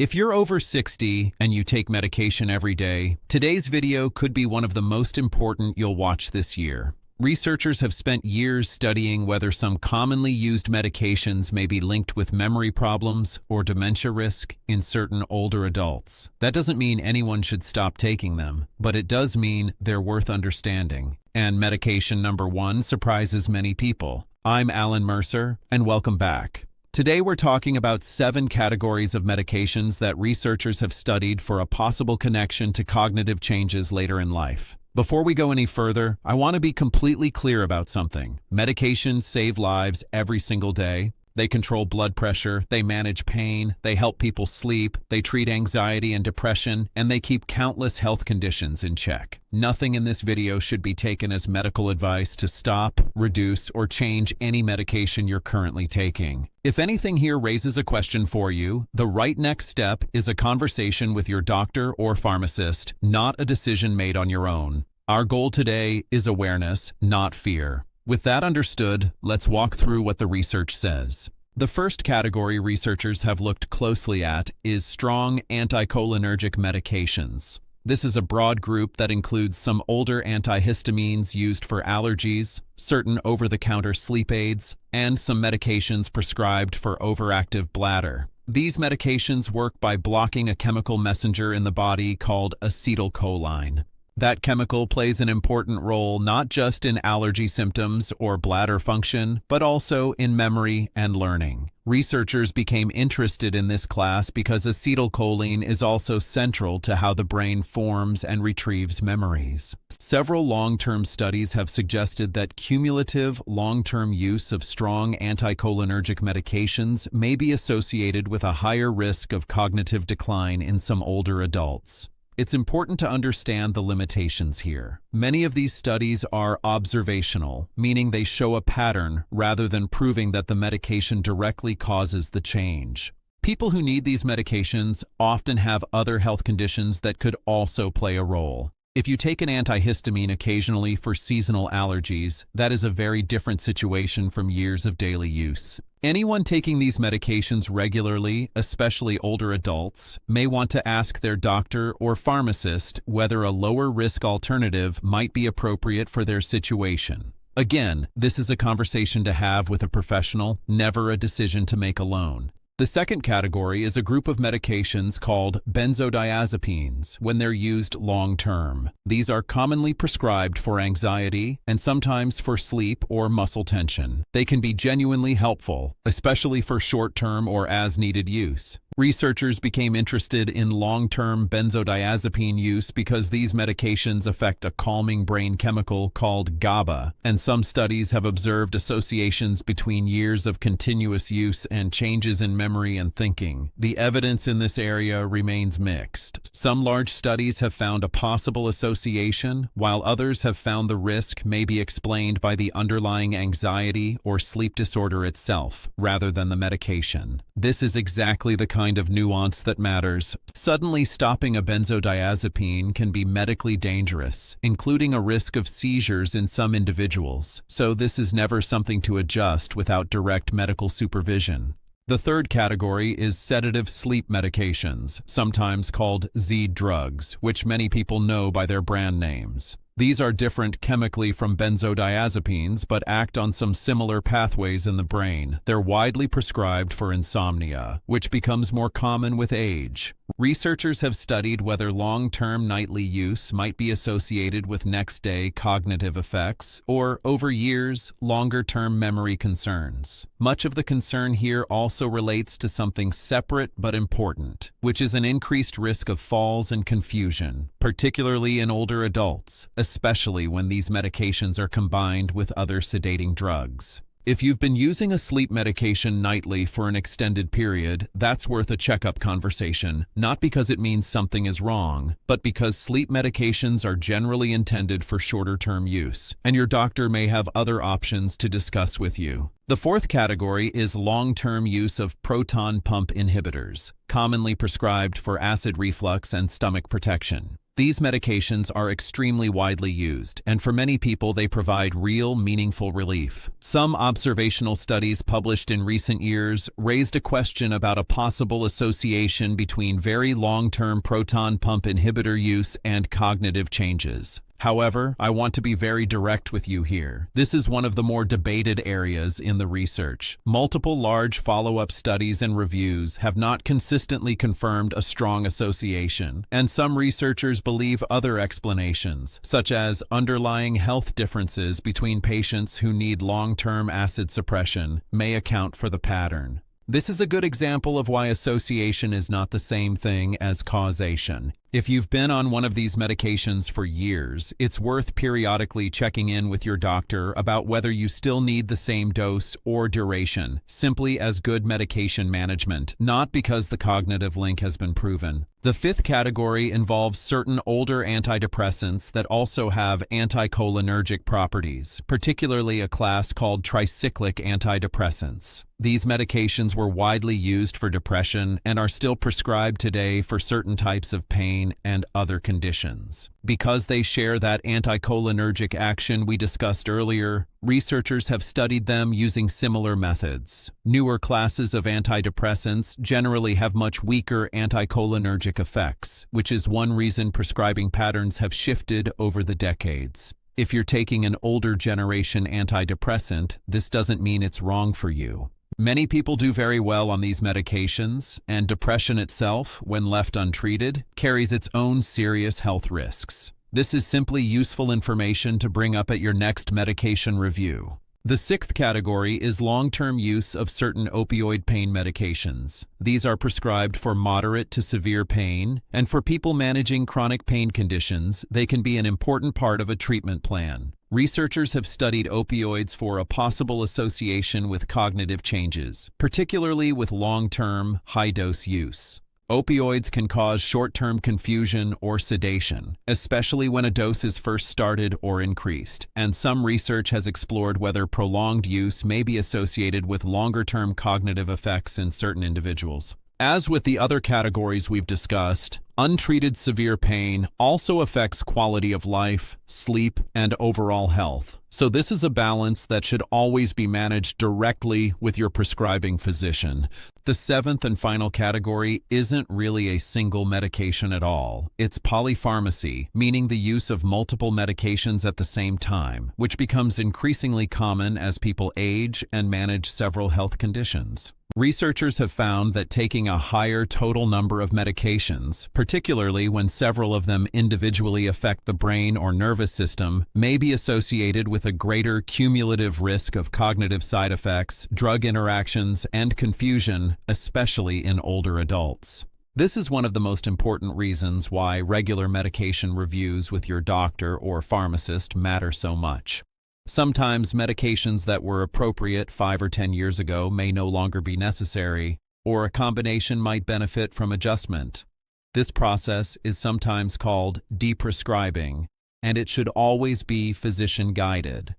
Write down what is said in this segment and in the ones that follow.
If you're over 60 and you take medication every day, today's video could be one of the most important you'll watch this year. Researchers have spent years studying whether some commonly used medications may be linked with memory problems or dementia risk in certain older adults. That doesn't mean anyone should stop taking them, but it does mean they're worth understanding. And medication number 1 surprises many people. I'm Alan Mercer, and welcome back. Today we're talking about 7 categories of medications that researchers have studied for a possible connection to cognitive changes later in life. Before we go any further, I want to be completely clear about something. Medications save lives every single day. They control blood pressure, they manage pain, they help people sleep, they treat anxiety and depression, and they keep countless health conditions in check. Nothing in this video should be taken as medical advice to stop, reduce, or change any medication you're currently taking. If anything here raises a question for you, the right next step is a conversation with your doctor or pharmacist, not a decision made on your own. Our goal today is awareness, not fear. With that understood, let's walk through what the research says. The first category researchers have looked closely at is strong anticholinergic medications. This is a broad group that includes some older antihistamines used for allergies, certain over-the-counter sleep aids, and some medications prescribed for overactive bladder. These medications work by blocking a chemical messenger in the body called acetylcholine. That chemical plays an important role not just in allergy symptoms or bladder function, but also in memory and learning. Researchers became interested in this class because acetylcholine is also central to how the brain forms and retrieves memories. Several long-term studies have suggested that cumulative long-term use of strong anticholinergic medications may be associated with a higher risk of cognitive decline in some older adults. It's important to understand the limitations here. Many of these studies are observational, meaning they show a pattern rather than proving that the medication directly causes the change. People who need these medications often have other health conditions that could also play a role. If you take an antihistamine occasionally for seasonal allergies, that is a very different situation from years of daily use. Anyone taking these medications regularly, especially older adults, may want to ask their doctor or pharmacist whether a lower-risk alternative might be appropriate for their situation. Again, this is a conversation to have with a professional, never a decision to make alone. The second category is a group of medications called benzodiazepines when they're used long-term. These are commonly prescribed for anxiety and sometimes for sleep or muscle tension. They can be genuinely helpful, especially for short-term or as-needed use. Researchers became interested in long-term benzodiazepine use because these medications affect a calming brain chemical called GABA, and some studies have observed associations between years of continuous use and changes in memory and thinking. The evidence in this area remains mixed. Some large studies have found a possible association, while others have found the risk may be explained by the underlying anxiety or sleep disorder itself, rather than the medication. This is exactly the kind of nuance that matters. Suddenly stopping a benzodiazepine can be medically dangerous, including a risk of seizures in some individuals, so this is never something to adjust without direct medical supervision. The third category is sedative sleep medications, sometimes called Z drugs, which many people know by their brand names. These are different chemically from benzodiazepines but act on some similar pathways in the brain. They're widely prescribed for insomnia, which becomes more common with age. Researchers have studied whether long-term nightly use might be associated with next-day cognitive effects or, over years, longer-term memory concerns. Much of the concern here also relates to something separate but important, which is an increased risk of falls and confusion, particularly in older adults, especially when these medications are combined with other sedating drugs. If you've been using a sleep medication nightly for an extended period, that's worth a checkup conversation, not because it means something is wrong, but because sleep medications are generally intended for shorter-term use, and your doctor may have other options to discuss with you. The fourth category is long-term use of proton pump inhibitors, commonly prescribed for acid reflux and stomach protection. These medications are extremely widely used, and for many people they provide real, meaningful relief. Some observational studies published in recent years raised a question about a possible association between very long-term proton pump inhibitor use and cognitive changes. However, I want to be very direct with you here. This is one of the more debated areas in the research. Multiple large follow-up studies and reviews have not consistently confirmed a strong association, and some researchers believe other explanations, such as underlying health differences between patients who need long-term acid suppression, may account for the pattern. This is a good example of why association is not the same thing as causation. If you've been on one of these medications for years, it's worth periodically checking in with your doctor about whether you still need the same dose or duration, simply as good medication management, not because the cognitive link has been proven. The fifth category involves certain older antidepressants that also have anticholinergic properties, particularly a class called tricyclic antidepressants. These medications were widely used for depression and are still prescribed today for certain types of pain and other conditions. Because they share that anticholinergic action we discussed earlier, researchers have studied them using similar methods. Newer classes of antidepressants generally have much weaker anticholinergic effects, which is one reason prescribing patterns have shifted over the decades. If you're taking an older generation antidepressant, this doesn't mean it's wrong for you. Many people do very well on these medications, and depression itself, when left untreated, carries its own serious health risks. This is simply useful information to bring up at your next medication review. The sixth category is long-term use of certain opioid pain medications. These are prescribed for moderate to severe pain, and for people managing chronic pain conditions, they can be an important part of a treatment plan. Researchers have studied opioids for a possible association with cognitive changes, particularly with long-term, high-dose use. Opioids can cause short-term confusion or sedation, especially when a dose is first started or increased, and some research has explored whether prolonged use may be associated with longer-term cognitive effects in certain individuals. As with the other categories we've discussed, untreated severe pain also affects quality of life, sleep, and overall health. So this is a balance that should always be managed directly with your prescribing physician. The seventh and final category isn't really a single medication at all. It's polypharmacy, meaning the use of multiple medications at the same time, which becomes increasingly common as people age and manage several health conditions. Researchers have found that taking a higher total number of medications, particularly when several of them individually affect the brain or nervous system, may be associated with a greater cumulative risk of cognitive side effects, drug interactions, and confusion, especially in older adults. This is one of the most important reasons why regular medication reviews with your doctor or pharmacist matter so much. Sometimes medications that were appropriate 5 or 10 years ago may no longer be necessary, or a combination might benefit from adjustment. This process is sometimes called deprescribing, and it should always be physician-guided.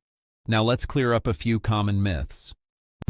Now let's clear up a few common myths.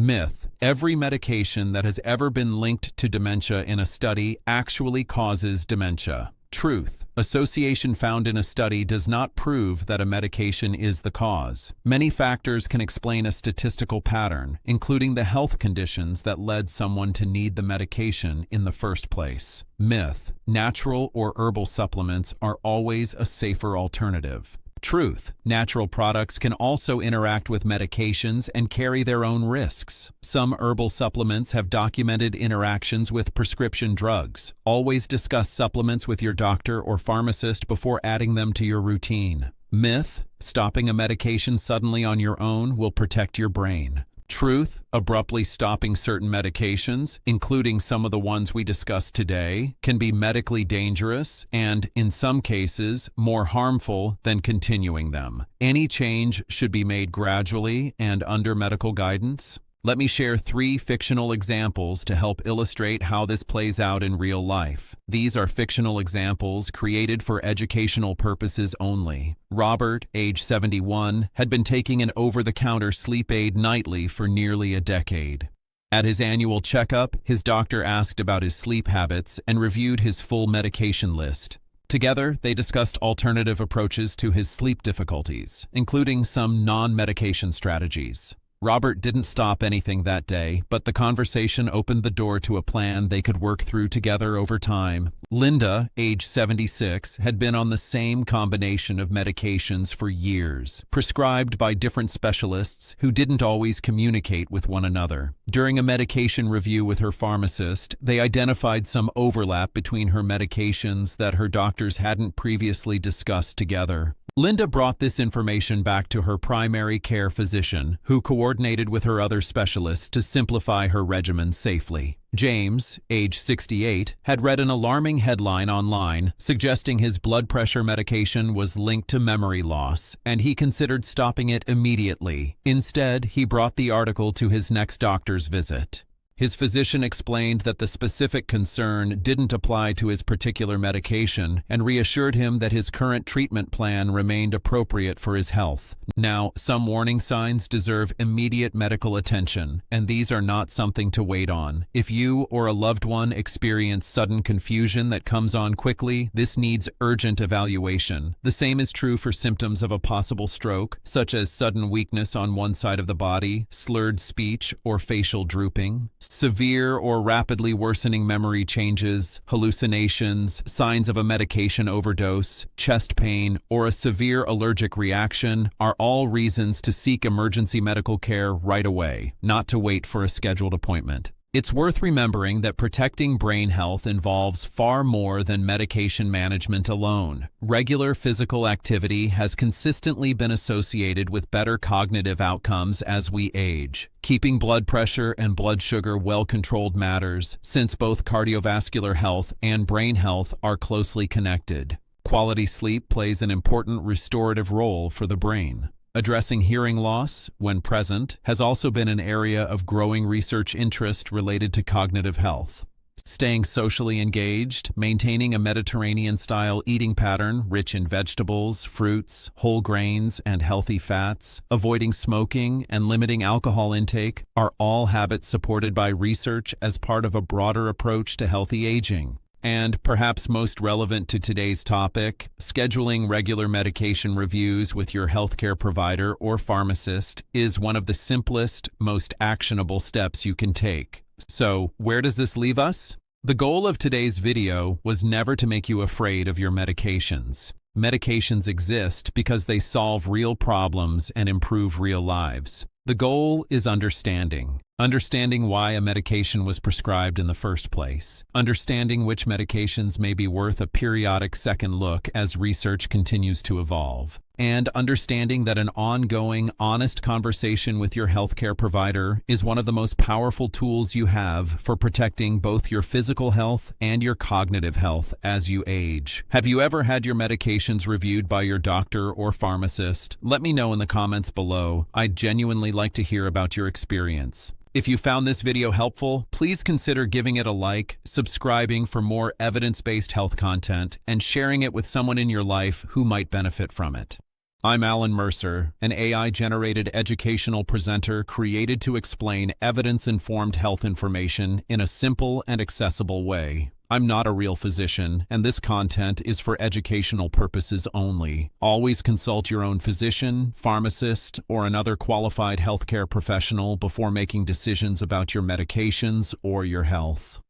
Myth: every medication that has ever been linked to dementia in a study actually causes dementia. Truth: association found in a study does not prove that a medication is the cause. Many factors can explain a statistical pattern, including the health conditions that led someone to need the medication in the first place. Myth: natural or herbal supplements are always a safer alternative. Truth: natural products can also interact with medications and carry their own risks. Some herbal supplements have documented interactions with prescription drugs. Always discuss supplements with your doctor or pharmacist before adding them to your routine. Myth: stopping a medication suddenly on your own will protect your brain. Truth: abruptly stopping certain medications, including some of the ones we discussed today, can be medically dangerous and, in some cases, more harmful than continuing them. Any change should be made gradually and under medical guidance. Let me share 3 fictional examples to help illustrate how this plays out in real life. These are fictional examples created for educational purposes only. Robert, age 71, had been taking an over-the-counter sleep aid nightly for nearly a decade. At his annual checkup, his doctor asked about his sleep habits and reviewed his full medication list. Together, they discussed alternative approaches to his sleep difficulties, including some non-medication strategies. Robert didn't stop anything that day, but the conversation opened the door to a plan they could work through together over time. Linda, age 76, had been on the same combination of medications for years, prescribed by different specialists who didn't always communicate with one another. During a medication review with her pharmacist, they identified some overlap between her medications that her doctors hadn't previously discussed together. Linda brought this information back to her primary care physician, who coordinated with her other specialists to simplify her regimen safely. James, age 68, had read an alarming headline online suggesting his blood pressure medication was linked to memory loss, and he considered stopping it immediately. Instead, he brought the article to his next doctor's visit. His physician explained that the specific concern didn't apply to his particular medication and reassured him that his current treatment plan remained appropriate for his health. Now, some warning signs deserve immediate medical attention, and these are not something to wait on. If you or a loved one experience sudden confusion that comes on quickly, this needs urgent evaluation. The same is true for symptoms of a possible stroke, such as sudden weakness on one side of the body, slurred speech, or facial drooping. Severe or rapidly worsening memory changes, hallucinations, signs of a medication overdose, chest pain, or a severe allergic reaction are all reasons to seek emergency medical care right away, not to wait for a scheduled appointment. It's worth remembering that protecting brain health involves far more than medication management alone. Regular physical activity has consistently been associated with better cognitive outcomes as we age. Keeping blood pressure and blood sugar well controlled matters, since both cardiovascular health and brain health are closely connected. Quality sleep plays an important restorative role for the brain. Addressing hearing loss, when present, has also been an area of growing research interest related to cognitive health. Staying socially engaged, maintaining a Mediterranean-style eating pattern rich in vegetables, fruits, whole grains, and healthy fats, avoiding smoking, and limiting alcohol intake are all habits supported by research as part of a broader approach to healthy aging. And perhaps most relevant to today's topic, scheduling regular medication reviews with your healthcare provider or pharmacist is one of the simplest, most actionable steps you can take. So, where does this leave us? The goal of today's video was never to make you afraid of your medications. Medications exist because they solve real problems and improve real lives. The goal is understanding. Understanding why a medication was prescribed in the first place. Understanding which medications may be worth a periodic second look as research continues to evolve. And understanding that an ongoing, honest conversation with your healthcare provider is one of the most powerful tools you have for protecting both your physical health and your cognitive health as you age. Have you ever had your medications reviewed by your doctor or pharmacist? Let me know in the comments below. I'd genuinely like to hear about your experience. If you found this video helpful, please consider giving it a like, subscribing for more evidence-based health content, and sharing it with someone in your life who might benefit from it. I'm Alan Mercer, an AI-generated educational presenter created to explain evidence-informed health information in a simple and accessible way. I'm not a real physician, and this content is for educational purposes only. Always consult your own physician, pharmacist, or another qualified healthcare professional before making decisions about your medications or your health.